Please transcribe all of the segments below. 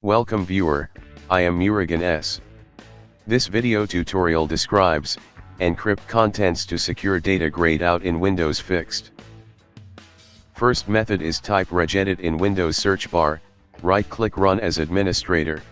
Welcome viewer, I am Murugan S. This video tutorial describes, encrypt contents to secure data grayed out in Windows Fixed. First method is type regedit in Windows search bar, right click run as administrator.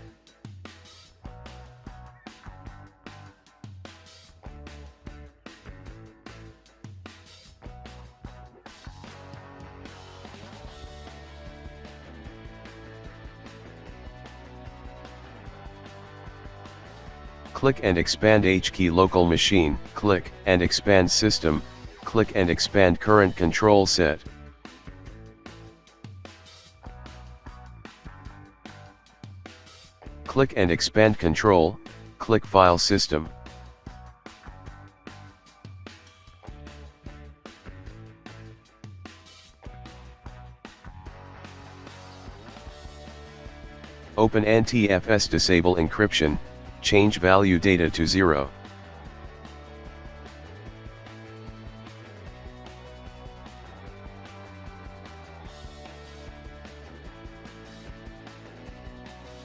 Click and expand HKey local machine, click and expand system, click and expand current control set. Click and expand control, click file system. Open NTFS, disable encryption, change value data to 0.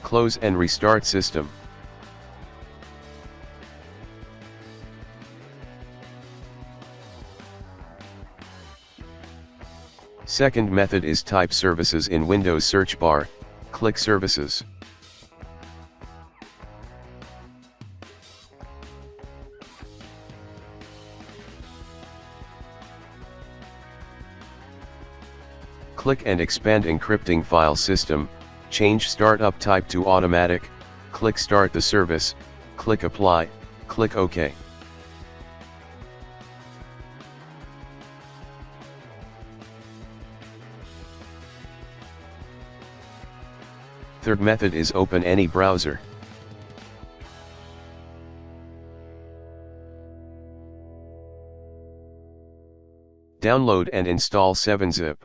Close and restart system. Second method is type services in Windows search bar, click services. Click and expand encrypting file system, change startup type to automatic, click start the service, click apply, click OK. Third method is open any browser. Download and install 7-zip.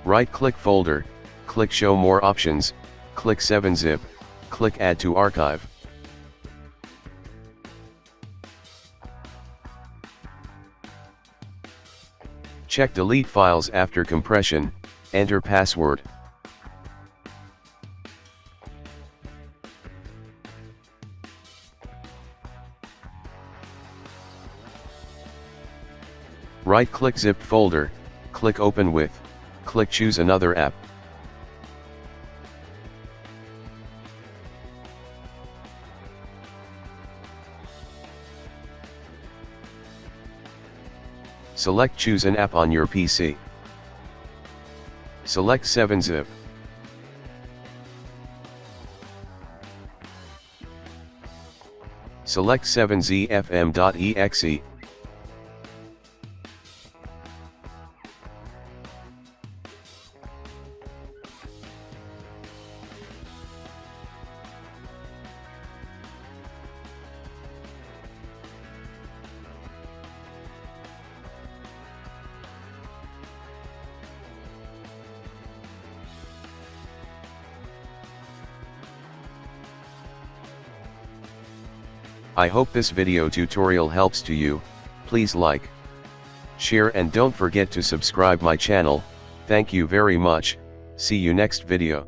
Right-click folder, click Show More Options, click 7-zip, click Add to Archive. Check Delete Files after compression, enter password. Right-click Zip folder, click Open with. Click Choose another app. Select Choose an app on your PC. Select 7-zip. Select 7zfm.exe. I hope this video tutorial helps to you. Please like, share and don't forget to subscribe my channel. Thank you very much. See you next video.